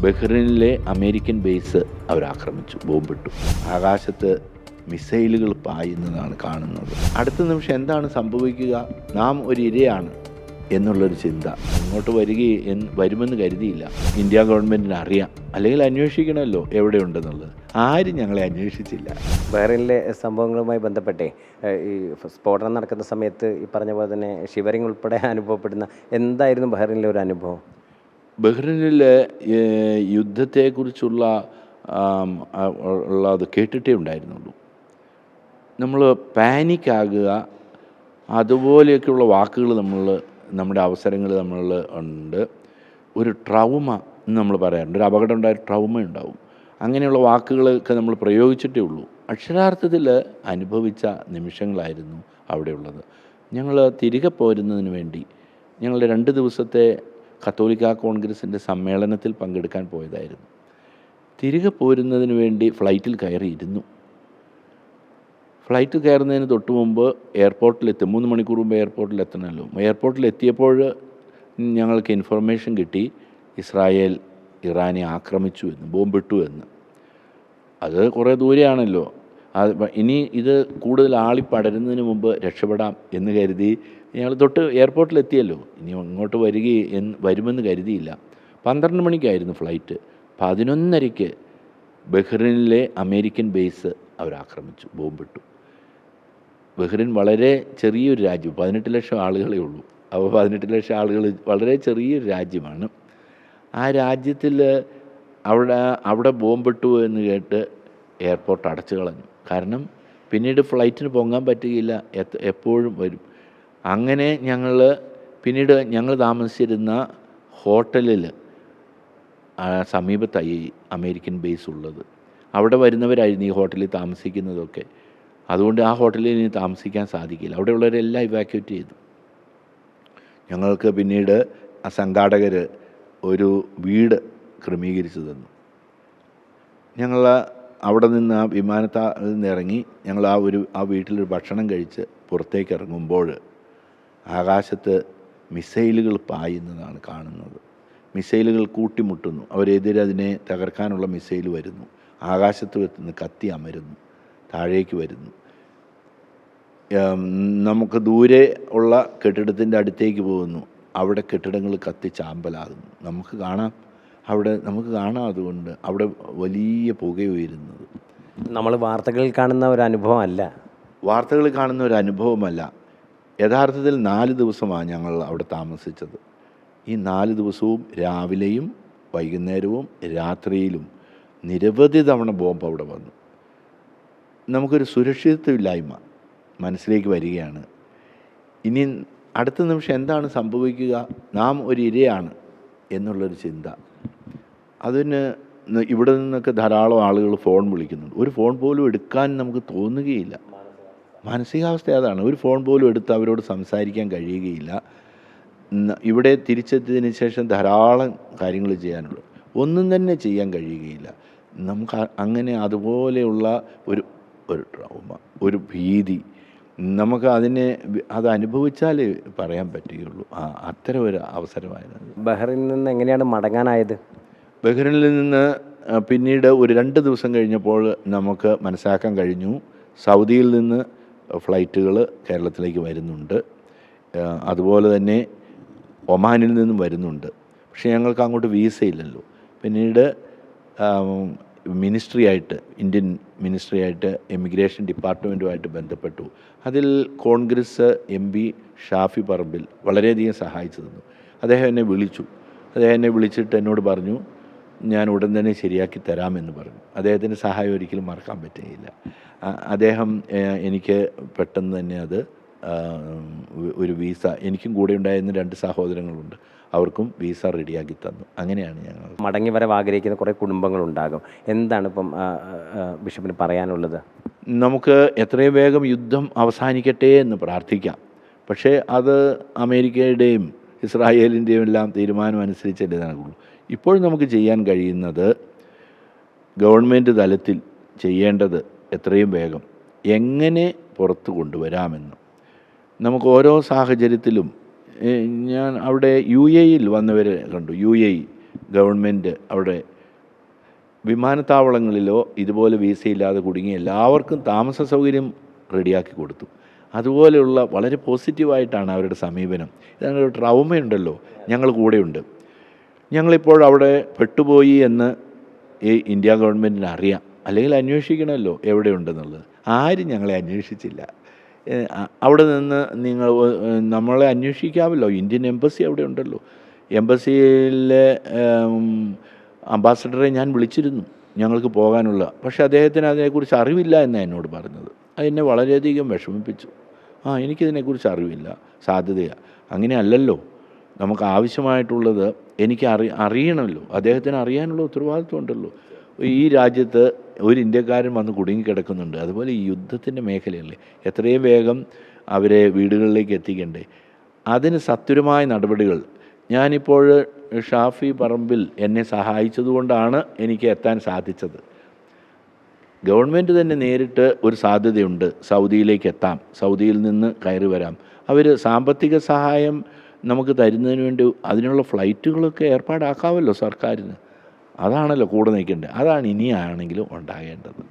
ബഹ്റിനിലെ American base അവരാക്രമിച്ചു, ബോംബിട്ടു. ആകാശത്ത് മിസൈലുകൾ പായുന്നതാണ് കാണുന്നത്. അടുത്ത നിമിഷം എന്താണ് സംഭവിക്കുക? നാം ഒരു ഇരയാണ് എന്നുള്ളൊരു ചിന്ത ഇങ്ങോട്ട് വരുമെന്ന് കരുതിയില്ല. ഇന്ത്യ ഗവൺമെൻറ്റിന് അറിയാം, അല്ലെങ്കിൽ അന്വേഷിക്കണമല്ലോ എവിടെയുണ്ടെന്നുള്ളത്. ആരും ഞങ്ങളെ അന്വേഷിച്ചില്ല. ബഹ്റിനിലെ സംഭവങ്ങളുമായി ബന്ധപ്പെട്ടേ ഈ സ്ഫോടനം നടക്കുന്ന സമയത്ത് ഈ പറഞ്ഞ പോലെ തന്നെ ഷിവറിങ് ഉൾപ്പെടെ അനുഭവപ്പെടുന്ന എന്തായിരുന്നു ബഹ്റിനിലെ ഒരു അനുഭവം? ബഹ്റിനിലെ യുദ്ധത്തെക്കുറിച്ചുള്ള അത് കേട്ടിട്ടേ ഉണ്ടായിരുന്നുള്ളൂ. നമ്മൾ പാനിക്കാകുക, അതുപോലെയൊക്കെയുള്ള വാക്കുകൾ നമ്മുടെ അവസരങ്ങൾ ഉണ്ട്. ഒരു ട്രൗമ എന്ന് നമ്മൾ പറയാറുണ്ട്. ഒരു അപകടം ഉണ്ടായ ട്രൗമ ഉണ്ടാവും. അങ്ങനെയുള്ള വാക്കുകളൊക്കെ നമ്മൾ പ്രയോഗിച്ചിട്ടേ ഉള്ളൂ. അക്ഷരാർത്ഥത്തിൽ അനുഭവിച്ച നിമിഷങ്ങളായിരുന്നു അവിടെയുള്ളത്. ഞങ്ങൾ തിരികെ പോരുന്നതിന് വേണ്ടി ഞങ്ങൾ 2 ദിവസത്തെ കത്തോലിക്ക കോൺഗ്രസിൻ്റെ സമ്മേളനത്തിൽ പങ്കെടുക്കാൻ പോയതായിരുന്നു. തിരികെ പോരുന്നതിന് വേണ്ടി ഫ്ലൈറ്റിൽ കയറിയിരുന്നു. ഫ്ലൈറ്റ് കയറുന്നതിന് തൊട്ട് മുമ്പ് എയർപോർട്ടിലെത്തി, 3 മണിക്കൂർ മുമ്പ് എയർപോർട്ടിലെത്തണമല്ലോ. എയർപോർട്ടിലെത്തിയപ്പോൾ ഞങ്ങൾക്ക് ഇൻഫർമേഷൻ കിട്ടി, ഇസ്രായേൽ ഇറാനെ ആക്രമിച്ചു എന്ന്, ബോംബിട്ടു എന്ന്. അത് കുറേ ദൂരെയാണല്ലോ. ഇനി ഇത് കൂടുതൽ ആളിപ്പടരുന്നതിന് മുമ്പ് രക്ഷപ്പെടാം എന്ന് കരുതി ഞങ്ങൾ എയർപോർട്ടിലെത്തിയല്ലോ. ഇനി ഇങ്ങോട്ട് വരുമെന്ന് കരുതിയില്ല. 12 മണിക്കായിരുന്നു ഫ്ലൈറ്റ്. 11:30 ബഹ്റിനിലെ അമേരിക്കൻ ബേസ് അവരാക്രമിച്ചു, ബോംബിട്ടു. ബഹ്റിൻ വളരെ ചെറിയൊരു രാജ്യം, 18 ലക്ഷം ആളുകളേ ഉള്ളൂ. അപ്പോൾ 18 ലക്ഷം ആളുകൾ വളരെ ചെറിയൊരു രാജ്യമാണ്. ആ രാജ്യത്തിൽ അവിടെ ബോംബിട്ടു എന്ന് കേട്ട് എയർപോർട്ട് അടച്ചു കളഞ്ഞു. കാരണം പിന്നീട് ഫ്ലൈറ്റിന് പൊങ്ങാൻ പറ്റുകയില്ല, എപ്പോഴും വരും. അങ്ങനെ പിന്നീട് ഞങ്ങൾ താമസിച്ചിരുന്ന ഹോട്ടലിൽ സമീപത്തായി അമേരിക്കൻ ബേസ് ഉള്ളത്. അവിടെ വരുന്നവരായിരുന്നു ഈ ഹോട്ടലിൽ താമസിക്കുന്നതൊക്കെ. അതുകൊണ്ട് ആ ഹോട്ടലിൽ ഇനി താമസിക്കാൻ സാധിക്കില്ല. അവിടെയുള്ളവരെല്ലാം ഇവാക്യുവേറ്റ് ചെയ്തു. ഞങ്ങൾക്ക് പിന്നീട് ആ സംഘാടകർ ഒരു വീട് ക്രമീകരിച്ചു തന്നു. ഞങ്ങൾ അവിടെ നിന്ന് ആ വിമാനത്താവളത്തിൽ നിന്ന് ഇറങ്ങി ഞങ്ങൾ ആ വീട്ടിലൊരു ഭക്ഷണം കഴിച്ച് പുറത്തേക്ക് ഇറങ്ങുമ്പോൾ ആകാശത്ത് മിസൈലുകൾ പായുന്നതാണ് കാണുന്നത്. മിസൈലുകൾ കൂട്ടിമുട്ടുന്നു. അവരെതിരെ അതിനെ തകർക്കാനുള്ള മിസൈൽ വരുന്നു. ആകാശത്ത് വെത്തുന്നു, കത്തി അമരുന്നു, താഴേക്ക് വരുന്നു. നമുക്ക് ദൂരെ ഉള്ള കെട്ടിടത്തിൻ്റെ അടുത്തേക്ക് പോകുന്നു. അവിടെ കെട്ടിടങ്ങൾ കത്തി ചാമ്പലാകുന്നു. നമുക്ക് കാണാം. അതുകൊണ്ട് അവിടെ വലിയ പുക ഉയരുന്നത് നമ്മൾ വാർത്തകളിൽ കാണുന്ന ഒരു അനുഭവമല്ല. യഥാർത്ഥത്തിൽ 4 ദിവസമാണ് ഞങ്ങൾ അവിടെ താമസിച്ചത്. ഈ 4 ദിവസവും രാവിലെയും വൈകുന്നേരവും രാത്രിയിലും നിരവധി തവണ ബോംബ് അവിടെ വന്നു. നമുക്കൊരു സുരക്ഷിതത്വമില്ലായ്മ മനസ്സിലേക്ക് വരികയാണ്. ഇനി അടുത്ത നിമിഷം എന്താണ് സംഭവിക്കുക? നാം ഒരു ഇരയാണ് എന്നുള്ളൊരു ചിന്ത. ഇവിടെ നിന്നൊക്കെ ധാരാളം ആളുകൾ ഫോൺ വിളിക്കുന്നുണ്ട്. ഒരു ഫോൺ പോലും എടുക്കാൻ നമുക്ക് തോന്നുകയില്ല. മാനസികാവസ്ഥ അതാണ്. ഒരു ഫോൺ പോലും എടുത്ത് അവരോട് സംസാരിക്കാൻ കഴിയുകയില്ല. ഇവിടെ തിരിച്ചെത്തിയതിന് ശേഷം ധാരാളം കാര്യങ്ങൾ ചെയ്യാനുണ്ട്. ഒന്നും തന്നെ ചെയ്യാൻ കഴിയുകയില്ല. നമുക്ക് അങ്ങനെ അതുപോലെയുള്ള ഒരു ട്രോമ, ഒരു ഭീതി നമുക്ക് അത് അനുഭവിച്ചാലേ പറയാൻ പറ്റുകയുള്ളൂ. അത്തരം ഒരു അവസരമായിരുന്നു. ബഹ്റിനിൽ നിന്ന് എങ്ങനെയാണ് മടങ്ങാനായത്? ബഹ്റിനിൽ നിന്ന് പിന്നീട് ഒരു 2 ദിവസം കഴിഞ്ഞപ്പോൾ നമുക്ക് മനസ്സിലാക്കാൻ കഴിഞ്ഞു, സൗദിയിൽ നിന്ന് ഫ്ലൈറ്റുകൾ കേരളത്തിലേക്ക് വരുന്നുണ്ട്. അതുപോലെ തന്നെ ഒമാനിൽ നിന്നും വരുന്നുണ്ട്. പക്ഷേ ഞങ്ങൾക്ക് അങ്ങോട്ട് വീസ ഇല്ലല്ലോ. പിന്നീട് ഇന്ത്യൻ മിനിസ്ട്രിയായിട്ട് എമിഗ്രേഷൻ ഡിപ്പാർട്ട്മെൻറ്റുമായിട്ട് ബന്ധപ്പെട്ടു. അതിൽ കോൺഗ്രസ് MP ഷാഫി പറമ്പിൽ വളരെയധികം സഹായിച്ചു തന്നു. അദ്ദേഹം എന്നെ വിളിച്ചിട്ട് എന്നോട് പറഞ്ഞു, ഞാൻ ഉടൻ തന്നെ ശരിയാക്കി തരാമെന്ന് പറഞ്ഞു. അദ്ദേഹത്തിൻ്റെ സഹായം ഒരിക്കലും മറക്കാൻ പറ്റുകയില്ല. അദ്ദേഹം എനിക്ക് പെട്ടെന്ന് തന്നെ ഒരു വീസ, എനിക്കും കൂടെ ഉണ്ടായിരുന്ന 2 സഹോദരങ്ങളുണ്ട്, അവർക്കും വീസ റെഡിയാക്കി തന്നു. അങ്ങനെയാണ് ഞങ്ങൾ മടങ്ങി വരാൻ ആഗ്രഹിക്കുന്ന കുറേ കുടുംബങ്ങളുണ്ടാകും. എന്താണ് ഇപ്പം ബിഷപ്പിന് പറയാനുള്ളത്? നമുക്ക് എത്രയും വേഗം യുദ്ധം അവസാനിക്കട്ടെ എന്ന് പ്രാർത്ഥിക്കാം. പക്ഷേ അത് അമേരിക്കയുടെയും ഇസ്രായേലിൻ്റെയും എല്ലാം തീരുമാനം അനുസരിച്ചല്ലേ നടക്കുള്ളൂ. ഇപ്പോൾ നമുക്ക് ചെയ്യാൻ കഴിയുന്നത് ഗവൺമെൻറ് തലത്തിൽ ചെയ്യേണ്ടത് എത്രയും വേഗം എങ്ങനെ പുറത്ത് കൊണ്ടുവരാമെന്ന്. നമുക്ക് ഓരോ സാഹചര്യത്തിലും ഞാൻ അവിടെ UAE വന്നവരെ കണ്ടു. UAE ഗവൺമെൻറ് അവിടെ വിമാനത്താവളങ്ങളിലോ ഇതുപോലെ വിസയില്ലാതെ കുടുങ്ങി എല്ലാവർക്കും താമസ സൗകര്യം റെഡിയാക്കി കൊടുത്തു. അതുപോലെയുള്ള വളരെ പോസിറ്റീവായിട്ടാണ് അവരുടെ സമീപനം. ഇതാണ് ഒരു ട്രൗമയുണ്ടല്ലോ, ഞങ്ങൾ കൂടെയുണ്ട്. ഞങ്ങളിപ്പോൾ അവിടെ പെട്ടുപോയി എന്ന് ഈ ഇന്ത്യ ഗവൺമെൻറ്റിന് അറിയാം, അല്ലെങ്കിൽ അന്വേഷിക്കണമല്ലോ എവിടെയുണ്ടെന്നുള്ളത്. ആരും ഞങ്ങളെ അന്വേഷിച്ചില്ല. അവിടെ നിന്ന് നമ്മളെ അന്വേഷിക്കാമല്ലോ, ഇന്ത്യൻ എംബസി അവിടെ ഉണ്ടല്ലോ. എംബസിയിലെ അംബാസഡറെ ഞാൻ വിളിച്ചിരുന്നു ഞങ്ങൾക്ക് പോകാനുള്ള, പക്ഷേ അദ്ദേഹത്തിന് അതിനെക്കുറിച്ച് അറിവില്ല എന്നാണ് എന്നോട് പറഞ്ഞത്. അതെന്നെ വളരെയധികം വിഷമിപ്പിച്ചു. എനിക്കിതിനെക്കുറിച്ച് അറിവില്ല, സാധ്യതയാണ്. അങ്ങനെയല്ലല്ലോ, നമുക്ക് ആവശ്യമായിട്ടുള്ളത് എനിക്ക് അറിയണമല്ലോ, അദ്ദേഹത്തിന് അറിയാനുള്ള ഉത്തരവാദിത്വം ഉണ്ടല്ലോ. ഈ രാജ്യത്ത് ഒരു ഇന്ത്യക്കാരൻ വന്ന് കുടുങ്ങിക്കിടക്കുന്നുണ്ട്. അതുപോലെ ഈ യുദ്ധത്തിൻ്റെ മേഖലയല്ലേ, എത്രയും വേഗം അവരെ വീടുകളിലേക്ക് എത്തിക്കണ്ടേ. അതിന് സത്വരമായ നടപടികൾ. ഞാനിപ്പോൾ ഷാഫി പറമ്പിൽ എന്നെ സഹായിച്ചതുകൊണ്ടാണ് എനിക്ക് എത്താൻ സാധിച്ചത്. ഗവൺമെൻറ് തന്നെ നേരിട്ട് ഒരു സാധ്യതയുണ്ട്, സൗദിയിലേക്ക് എത്താം, സൗദിയിൽ നിന്ന് കയറി വരാം. അവർ സാമ്പത്തിക സഹായം നമുക്ക് തരുന്നതിന് വേണ്ടി അതിനുള്ള ഫ്ലൈറ്റുകളൊക്കെ ഏർപ്പാടാക്കാമല്ലോ സർക്കാരിന്. അതാണല്ലോ കൂടെ നിൽക്കേണ്ടത്. അതാണ് ഇനിയാണെങ്കിലും ഉണ്ടാകേണ്ടത്.